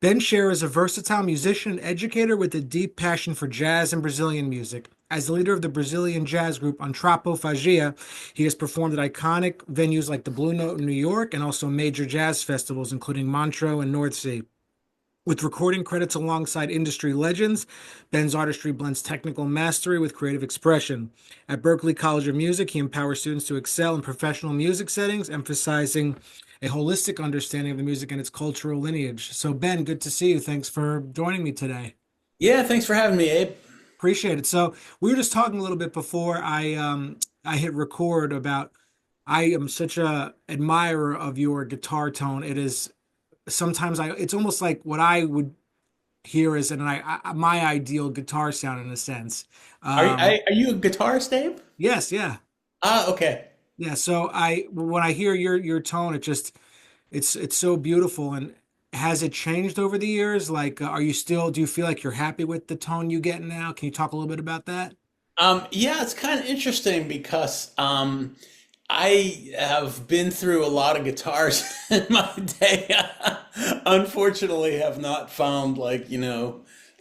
Ben Sher is a versatile musician and educator with a deep passion for jazz and Brazilian music. As the leader of the Brazilian jazz group Antropofagia, he has performed at iconic venues like the Blue Note in New York and also major jazz festivals, including Montreux and North Sea. With recording credits alongside industry legends, Ben's artistry blends technical mastery with creative expression. At Berklee College of Music, he empowers students to excel in professional music settings, emphasizing a holistic understanding of the music and its cultural lineage. So, Ben, good to see you. Thanks for joining me today. Yeah, thanks for having me, Abe. Appreciate it. So, we were just talking a little bit before I hit record about I am such a admirer of your guitar tone. It is sometimes it's almost like what I would here is my ideal guitar sound in a sense. Are you a guitarist, Abe? Yes, yeah, Ah, okay. yeah. So I when I hear your tone, it's so beautiful. And has it changed over the years? Like, do you feel like you're happy with the tone you get now? Can you talk a little bit about that? Yeah, it's kind of interesting because I have been through a lot of guitars in my day. Unfortunately, have not found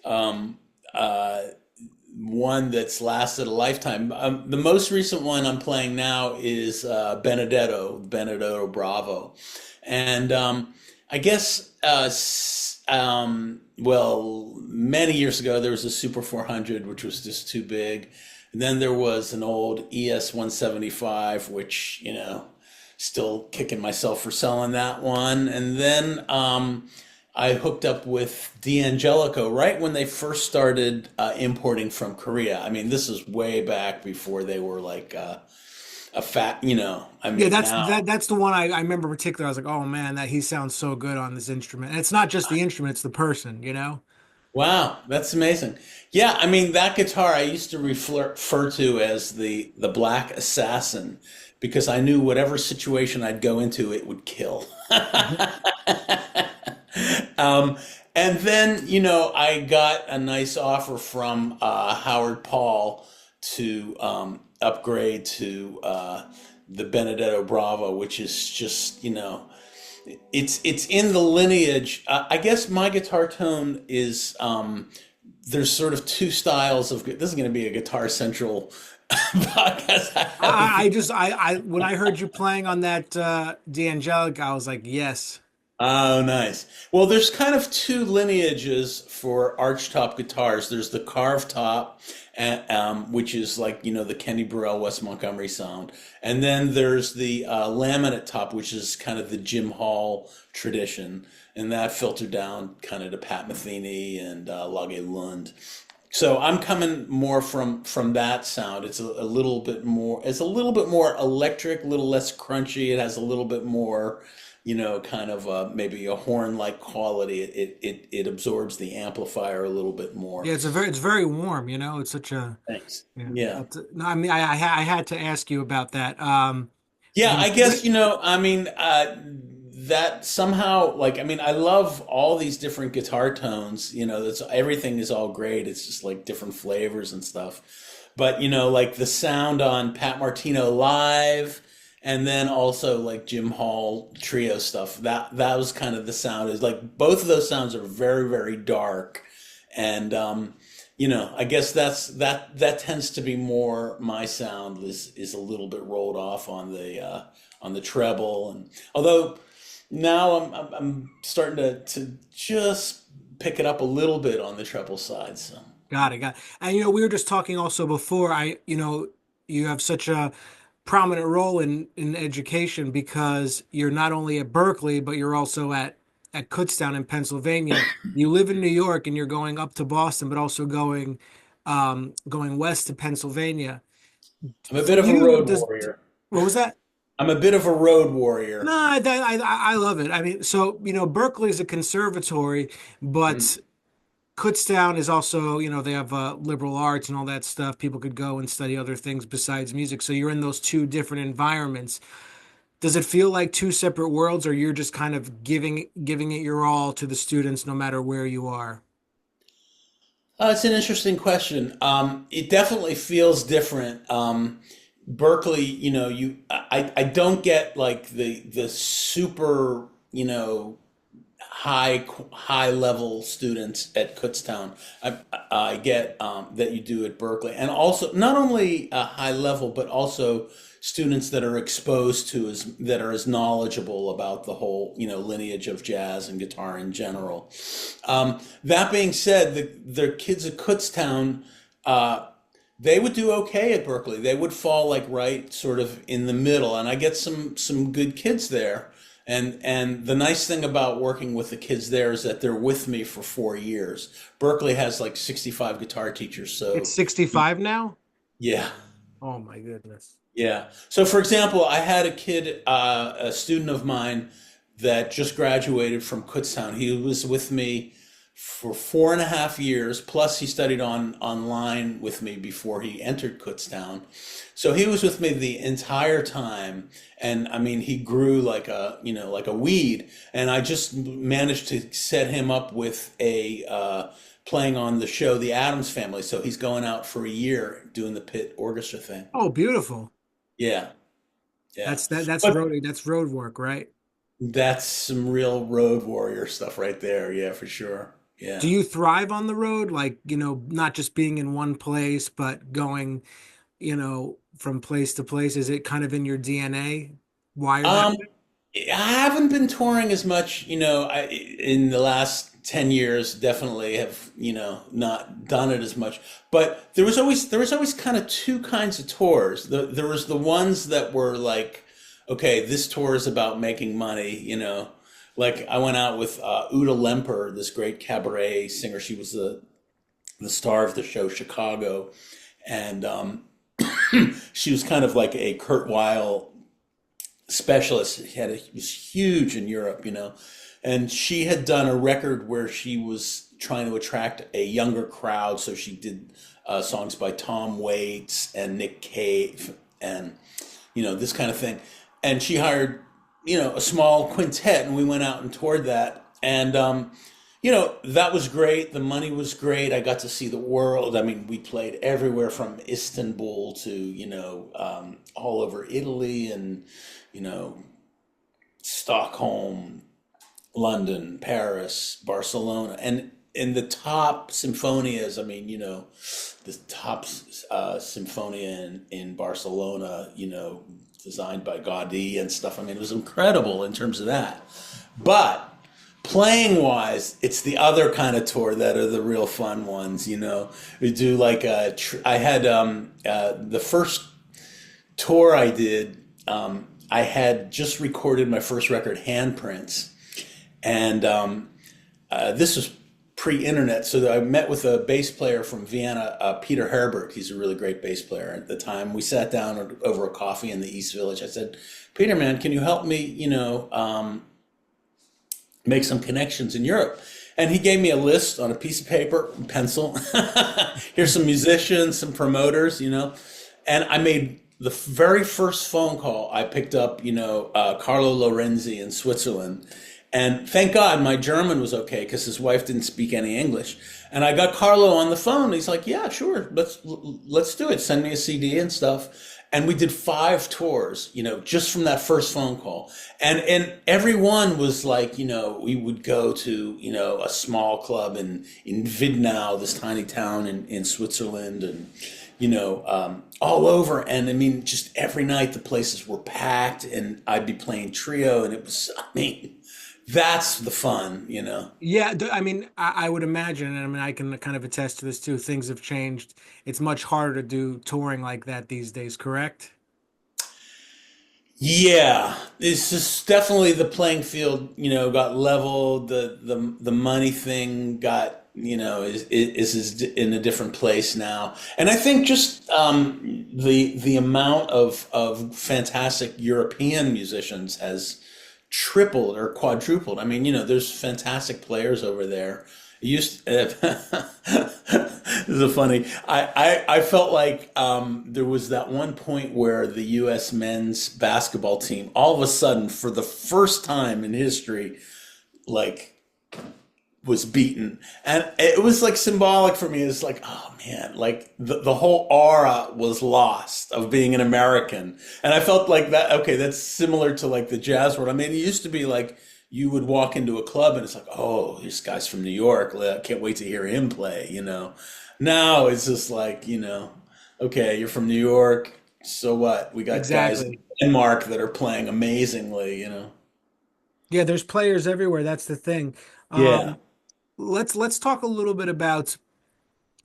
um, uh, one that's lasted a lifetime. The most recent one I'm playing now is Benedetto Bravo, and I guess well, many years ago there was a Super 400 which was just too big, and then there was an old ES 175 which still kicking myself for selling that one, and then I hooked up with D'Angelico right when they first started importing from Korea. I mean, this is way back before they were like a fat, I Yeah, mean, now. that's the one I remember particularly. I was like, oh man, that he sounds so good on this instrument. And it's not just the instrument, it's the person, you know? Wow, that's amazing. Yeah, I mean, that guitar I used to refer to as the Black Assassin because I knew whatever situation I'd go into, it would kill. Um, and then, I got a nice offer from Howard Paul to upgrade to the Benedetto Bravo, which is just, it's in the lineage. I guess my guitar tone is there's sort of two styles of. This is going to be a Guitar Central podcast. I have a I feeling. just I when I heard you playing on that D'Angelic, I was like, yes. Oh, nice. Well, there's kind of two lineages for archtop guitars. There's the carved top, and, which is like, the Kenny Burrell, Wes Montgomery sound. And then there's the laminate top, which is kind of the Jim Hall tradition. And that filtered down kind of to Pat Metheny and Lage Lund. So I'm coming more from that sound. It's a little bit more. It's a little bit more electric, a little less crunchy. It has a little bit more, kind of maybe a horn-like quality. It absorbs the amplifier a little bit more. Yeah, it's very warm, you know. It's such a Thanks. yeah. Yeah. No, I mean I had to ask you about that. Yeah, The I guess, I mean, that somehow, like, I mean, I love all these different guitar tones, that's everything is all great. It's just like different flavors and stuff. But, like the sound on Pat Martino Live and then also like Jim Hall trio stuff, that was kind of the sound is like both of those sounds are very, very dark. And, I guess that tends to be more my sound is a little bit rolled off on the treble, and although now I'm starting to just pick it up a little bit on the treble side. So got it. And we were just talking also before. You have such a prominent role in education because you're not only at Berkeley, but you're also at Kutztown in Pennsylvania. You live in New York and you're going up to Boston, but also going west to Pennsylvania. I'm a For bit of a you, road does warrior. what was that? I'm a bit of a road warrior. No, I love it. I mean, so Berkeley is a conservatory, Mm. but Kutztown is also, they have liberal arts and all that stuff. People could go and study other things besides music. So you're in those two different environments. Does it feel like two separate worlds, or you're just kind of giving it your all to the students no matter where you are? It's an interesting question. It definitely feels different. Berkeley, I don't get like the super, high level students at Kutztown. I get that you do at Berkeley, and also not only high level, but also students that are exposed to that are as knowledgeable about the whole lineage of jazz and guitar in general. That being said, the kids at Kutztown. They would do okay at Berkeley. They would fall like right sort of in the middle, and I get some good kids there. And the nice thing about working with the kids there is that they're with me for 4 years. Berkeley has like 65 guitar teachers, It's so 65 now? yeah. Oh my goodness. Yeah. So, for example, I had a kid, a student of mine that just graduated from Kutztown. He was with me for 4.5 years. Plus, he studied online with me before he entered Kutztown. So he was with me the entire time, and I mean, he grew like a weed. And I just managed to set him up with playing on the show The Addams Family. So he's going out for a year doing the pit orchestra thing. Oh, beautiful. Yeah, yeah. That's But road work, right? that's some real road warrior stuff right there. Yeah, for sure. Do Yeah. you thrive on the road? Like, not just being in one place, but going, from place to place? Is it kind of in your DNA, wired that Um, way? I haven't been touring as much, in the last 10 years, definitely have, not done it as much. But there was always kind of two kinds of tours. There was the ones that were like, okay, this tour is about making money. Like I went out with Uta Lemper, this great cabaret singer. She was the star of the show Chicago, and she was kind of like a Kurt Weill specialist. He was huge in Europe. And she had done a record where she was trying to attract a younger crowd, so she did songs by Tom Waits and Nick Cave and this kind of thing. And she hired a small quintet, and we went out and toured that. And that was great. The money was great. I got to see the world. I mean, we played everywhere from Istanbul to all over Italy and you know Stockholm, London, Paris, Barcelona, and in the top symphonias. I mean, the top symphonia in Barcelona, designed by Gaudí and stuff. I mean, it was incredible in terms of that. But playing wise, it's the other kind of tour that are the real fun ones. We do like I had the first tour I did. I had just recorded my first record, Handprints, and this was pre-internet. So I met with a bass player from Vienna, Peter Herbert. He's a really great bass player at the time. We sat down over a coffee in the East Village. I said, Peter, man, can you help me, make some connections in Europe? And he gave me a list on a piece of paper, pencil. Here's some musicians, some promoters, and I made the very first phone call. I picked up, Carlo Lorenzi in Switzerland. And thank God my German was okay because his wife didn't speak any English. And I got Carlo on the phone. He's like, yeah, sure. Let's do it. Send me a CD and stuff. And we did 5 tours, just from that first phone call. And every one was like, we would go to, a small club in Widnau, this tiny town in Switzerland, and, all over. And I mean, just every night the places were packed, and I'd be playing trio, and it was, I mean, that's the fun. Yeah, I mean, I would imagine, and I mean, I can kind of attest to this too. Things have changed. It's much harder to do touring like that these days, correct? Yeah, it's just definitely the playing field, got leveled. The money thing got, is in a different place now. And I think just the amount of fantastic European musicians has tripled or quadrupled. I mean, there's fantastic players over there. It used this is a funny. I felt like there was that one point where the U.S. men's basketball team, all of a sudden, for the first time in history, like was beaten, and it was like symbolic for me. It's like, oh man, like the whole aura was lost of being an American, and I felt like that. Okay, that's similar to like the jazz world. I mean, it used to be like you would walk into a club and it's like, oh, this guy's from New York. I can't wait to hear him play, you know. Now it's just like, you know, okay, you're from New York, so what? We got guys in Exactly. Denmark that are playing amazingly, you know. Yeah, there's players everywhere. That's the thing. Yeah. Um, let's talk a little bit about,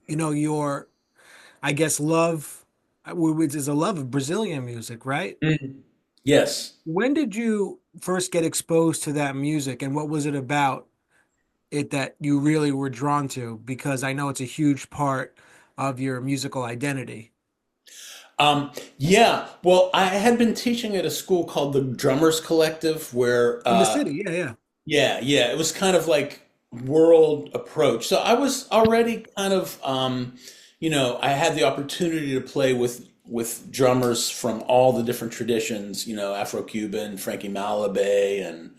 your, I guess, love, which is a love of Brazilian music, right? Mhm. Yes. When did you first get exposed to that music, and what was it about it that you really were drawn to? Because I know it's a huge part of your musical identity. Yeah, well, I had been teaching at a school called the Drummers Collective, where In the city, yeah, yeah. yeah, yeah, it was kind of like world approach. So I was already kind of, I had the opportunity to play with drummers from all the different traditions, you know, Afro-Cuban, Frankie Malabe, and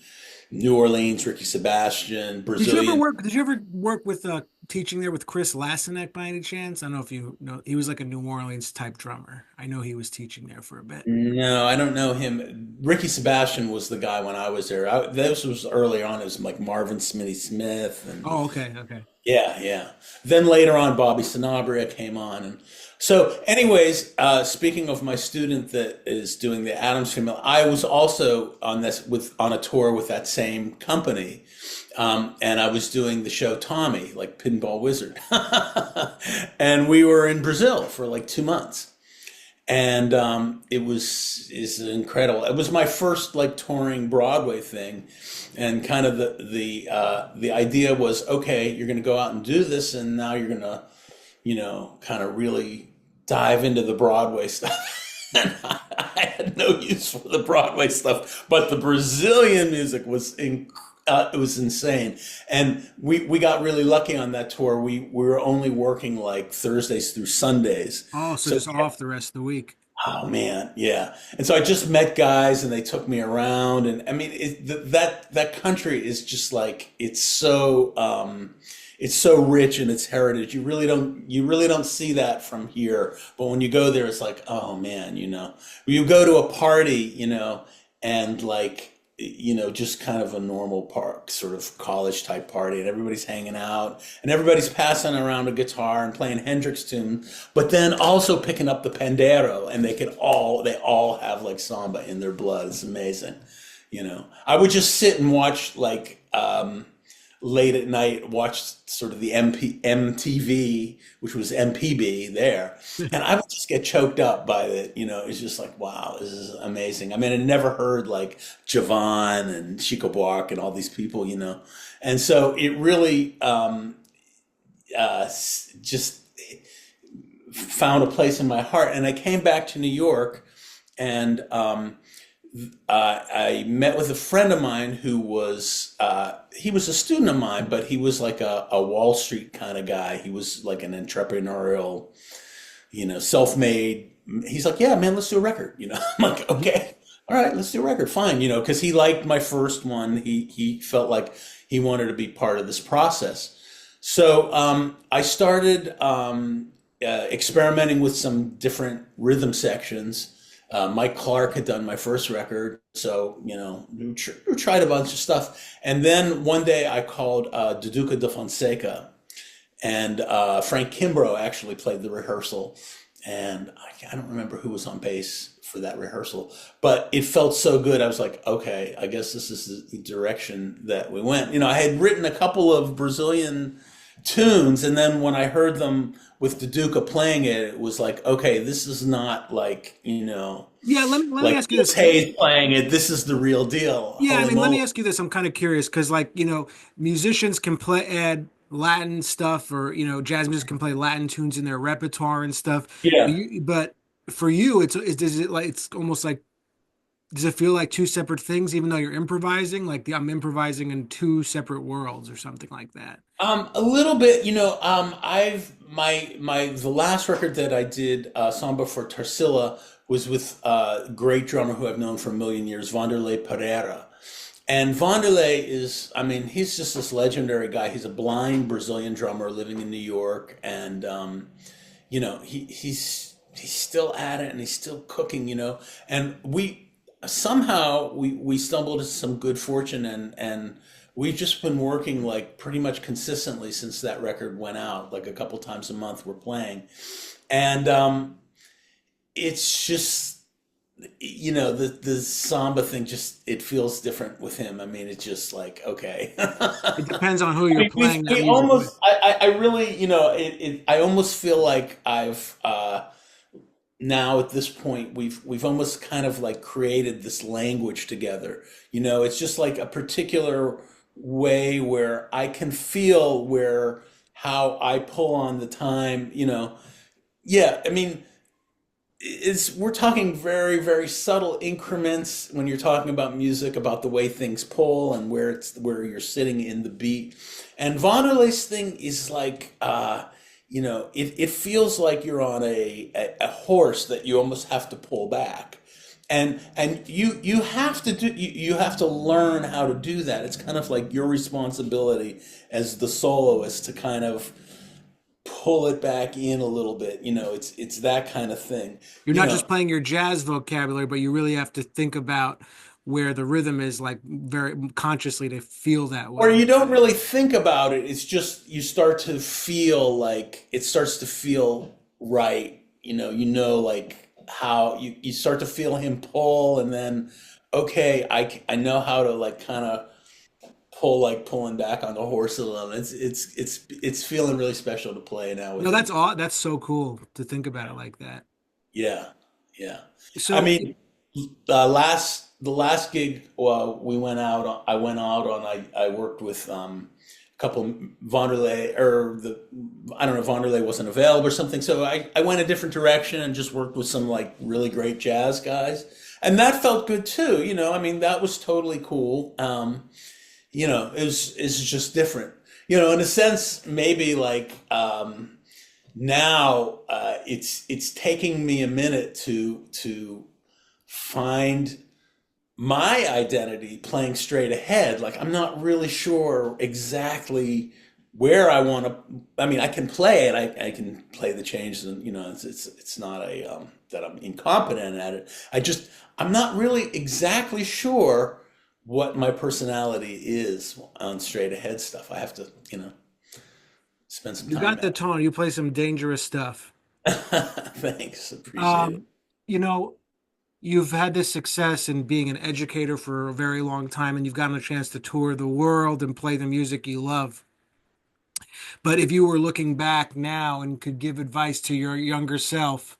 New Orleans, Ricky Sebastian, Brazilian. Did you ever work with teaching there with Chris Lassinac by any chance? I don't know if you know, he was like a New Orleans type drummer. I know he was teaching there for a bit. No, I don't know him. Ricky Sebastian was the guy when I was there. This was early on. It was like Marvin Smitty Smith and Oh, okay, okay. yeah, yeah. Then later on, Bobby Sanabria came on, and so, anyways, speaking of my student that is doing the Adams Family, I was also on a tour with that same company, and I was doing the show Tommy, like Pinball Wizard, and we were in Brazil for like 2 months, and it was is incredible. It was my first like touring Broadway thing, and kind of the idea was, okay, you're going to go out and do this, and now you're going to, kind of really dive into the Broadway stuff. And I had no use for the Broadway stuff, but the Brazilian music was it was insane, and we got really lucky on that tour. We were only working like Thursdays through Sundays, Oh, so so just off the rest of the week. oh man, yeah. And so I just met guys, and they took me around, and I mean, that country is just like it's so rich in its heritage. You really don't see that from here. But when you go there, it's like, oh man, you go to a party, and like, just kind of a normal park, sort of college type party, and everybody's hanging out, and everybody's passing around a guitar and playing Hendrix tune, but then also picking up the pandero, and they all have like samba in their blood. It's amazing. I would just sit and watch like late at night, watched sort of the MTV, which was MPB there, and I would just get choked up by it. It's just like, wow, this is amazing. I mean, I never heard like Javan and Chico Buarque and all these people, and so it really just found a place in my heart. And I came back to New York, and I met with a friend of mine who was he was a student of mine, but he was like a Wall Street kind of guy. He was like an entrepreneurial, self-made. He's like, yeah, man, let's do a record. I'm like, okay, all right, let's do a record, fine. Because he liked my first one. He felt like he wanted to be part of this process. So I started experimenting with some different rhythm sections. Mike Clark had done my first record, so we tried a bunch of stuff. And then one day I called Duduca de Fonseca, and Frank Kimbrough actually played the rehearsal, and I don't remember who was on bass for that rehearsal, but it felt so good. I was like, okay, I guess this is the direction that we went. I had written a couple of Brazilian tunes, and then when I heard them with Duduca playing it, it was like, okay, this is not like, Yeah, let me like ask you Chris this. Hayes playing it. This is the real deal. Yeah, I Holy mean, let me moly. ask you this. I'm kind of curious because, like, musicians can add Latin stuff, or jazz music can play Latin tunes in their repertoire and stuff. But, Yeah. but for you, does it like it's almost like does it feel like two separate things, even though you're improvising? Like I'm improvising in two separate worlds or something like that. A little bit, I've the last record that I did, Samba for Tarsila, was with a great drummer who I've known for a million years, Vanderlei Pereira. And Vanderlei is, I mean, he's just this legendary guy. He's a blind Brazilian drummer living in New York, and he's still at it, and he's still cooking, And somehow we stumbled into some good fortune, and we've just been working like pretty much consistently since that record went out, like a couple times a month we're playing. And it's just, the samba thing, just it feels different with him. I mean, it's just like, okay. It depends on who I you're mean, playing that we music with. almost, I really, I almost feel like I've, now at this point, we've almost kind of like created this language together. It's just like a particular way where I can feel where how I pull on the time. Yeah, I mean, it's we're talking very, very subtle increments when you're talking about music, about the way things pull and where you're sitting in the beat. And Wanderley's thing is like, it feels like you're on a horse that you almost have to pull back. And you have to you have to learn how to do that. It's kind of like your responsibility as the soloist to kind of pull it back in a little bit. It's that kind of thing. You're You not know, just playing your jazz vocabulary, but you really have to think about where the rhythm is, like very consciously to feel that or way. you don't really think about it. It's just you start to feel like it starts to feel right. Like how you start to feel him pull, and then okay, I know how to like kind of pull, like pulling back on the horse a little. It's feeling really special to play now No, with him. that's so cool to think about it like that. Yeah, yeah. I So mean, the last gig, well, I went out on. I worked with a couple Vonderlei, or the I don't know, Vonderlei wasn't available or something, so I went a different direction and just worked with some like really great jazz guys, and that felt good too. I mean, that was totally cool. It's just different. In a sense, maybe like. Now it's taking me a minute to find my identity playing straight ahead. Like I'm not really sure exactly where I want to. I mean, I can play it. I can play the changes, and it's not a that I'm incompetent at it. I'm not really exactly sure what my personality is on straight ahead stuff. I have to spend some you time got the at tone. You play some dangerous stuff. it. Thanks, appreciate it. Um, you know, you've had this success in being an educator for a very long time, and you've gotten a chance to tour the world and play the music you love. But if you were looking back now and could give advice to your younger self,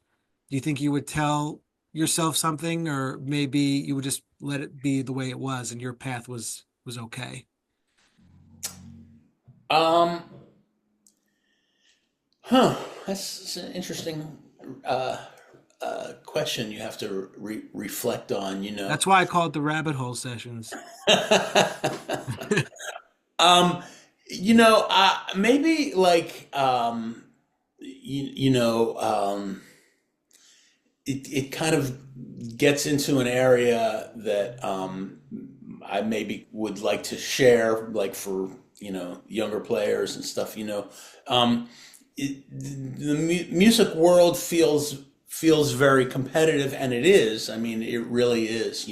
do you think you would tell yourself something, or maybe you would just let it be the way it was and your path was okay? Um, huh. That's an interesting uh, question you have to reflect on. That's why I call it the rabbit hole sessions. um, maybe like it kind of gets into an area that I maybe would like to share, like for younger players and stuff. Um, the music world feels very competitive, and it is. I mean, it really is.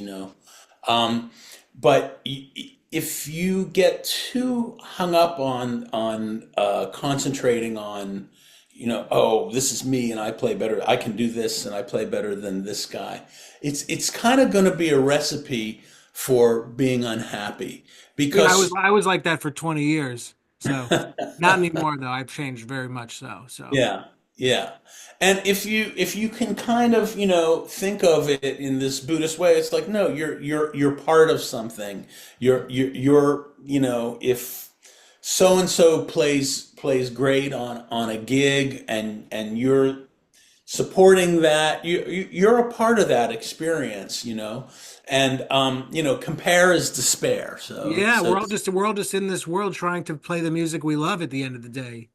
Um, but if you get too hung up on concentrating on oh, this is me and I play better. I can do this and I play better than this guy. It's kind of going to be a recipe for being unhappy Yeah, because I was like that for 20 years. So not anymore though. I've changed very much so. So yeah, yeah. And if you can kind of, think of it in this Buddhist way, it's like no, you're part of something. If so and so plays great on a gig, and you're supporting that, you're a part of that experience. And compare is despair. So yeah, so we're all just in this world trying to play the music we love at the end of the day.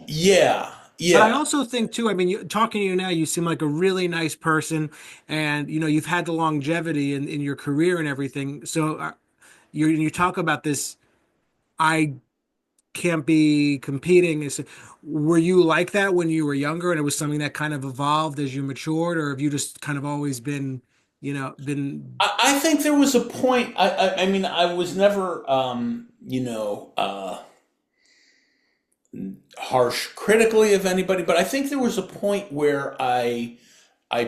yeah, But I yeah. also think too, I mean, talking to you now, you seem like a really nice person, and you've had the longevity in your career and everything. So you talk about this, I can't be competing. Were you like that when you were younger, and it was something that kind of evolved as you matured, or have you just kind of always been been. I think there was a point. I mean, I was never, harsh critically of anybody, but I think there was a point where I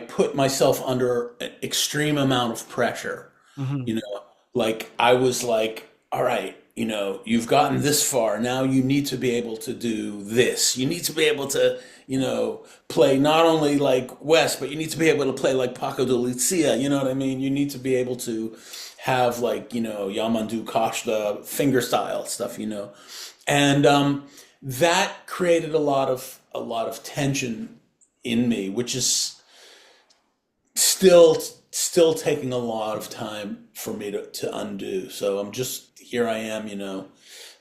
put myself under an extreme amount of pressure. Mhm. You know, like I was like, all right, you've gotten this far. Now you need to be able to do this. You need to be able to, play not only like West, but you need to be able to play like Paco de Lucia. You know what I mean? You need to be able to have like, Yamandu Koshta finger style stuff, and that created a lot of tension in me, which is still still taking a lot of time for me to undo. So I'm just here. I am,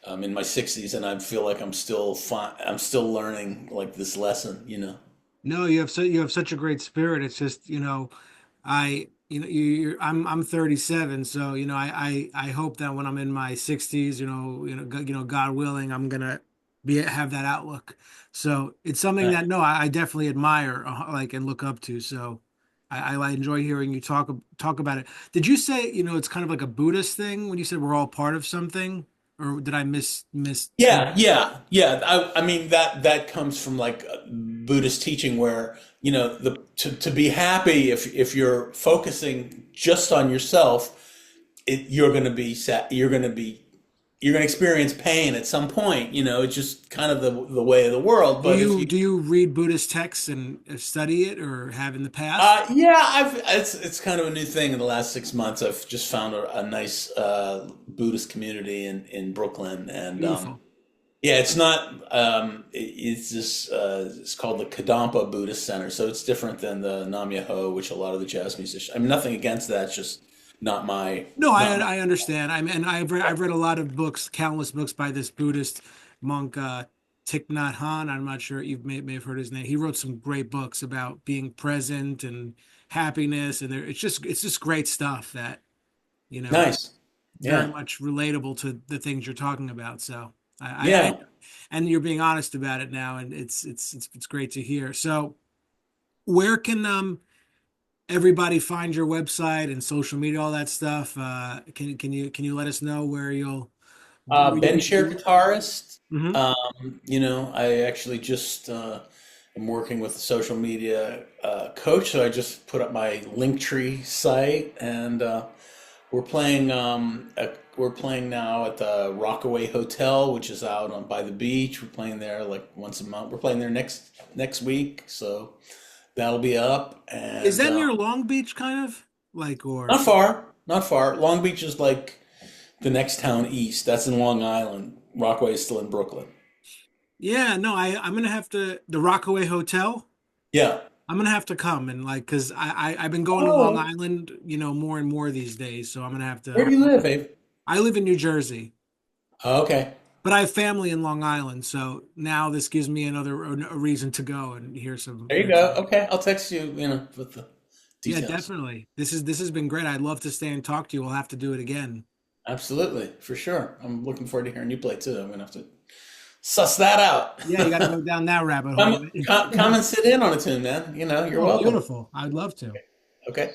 I'm in my 60s, and I feel like I'm still fine. I'm still learning like this lesson. No, you have such a great spirit. It's just, I'm 37, so I hope that when I'm in my 60s, God willing, I'm gonna be have that outlook. So it's something that, no, I definitely admire, like, and look up to. So I enjoy hearing you talk about it. Did you say, it's kind of like a Buddhist thing when you said we're all part of something, or did I miss? Yeah, yeah, yeah. I mean that comes from like Buddhist teaching, where to be happy, if you're focusing just on yourself, you're going to be sad. You're going to experience pain at some point. It's just kind of the way of the world. Do But if you you do you read Buddhist texts and study it, or have in the past? Yeah, it's kind of a new thing in the last 6 months. I've just found a nice Buddhist community in Brooklyn, and Beautiful. yeah, it's not. It's this. It's called the Kadampa Buddhist Center, so it's different than the Nam Myoho, which a lot of the jazz musicians. I mean, nothing against that. It's just not my No, not my. I understand. And I've read a lot of books, countless books by this Buddhist monk, Thich Nhat Hanh. I'm not sure you may have heard his name. He wrote some great books about being present and happiness, and it's just great stuff that you know Nice. very Yeah. much relatable to the things you're talking about. So I Yeah. and you're being honest about it now, and it's great to hear. So where can everybody find your website and social media, all that stuff? Can you let us know where you'll Ben Sher guitarist. Mhm. I actually just am working with the social media coach, so I just put up my Linktree site, and we're playing now at the Rockaway Hotel, which is out on by the beach. We're playing there like once a month. We're playing there next week, so that'll be up. Is And that near Long Beach, kind of like, or? not far, not far. Long Beach is like the next town east. That's in Long Island. Rockaway is still in Brooklyn. Yeah, no, I'm gonna have to the Rockaway Hotel. Yeah. I'm gonna have to come and, like, because I've been going to Long Oh, Island, more and more these days. So I'm gonna have where to. do you live, Abe? I live in New Jersey, Oh, okay. but I have family in Long Island. So now this gives me a reason to go and hear some. There you go. Okay, I'll text you, with the Yeah, details. definitely. This has been great. I'd love to stay and talk to you. We'll have to do it again. Absolutely, for sure. I'm looking forward to hearing you play too. I'm gonna have to suss that out. Yeah, you got to go down that rabbit hole. Come and sit in on a tune, man. You're Oh, welcome. beautiful. I'd love to. Okay.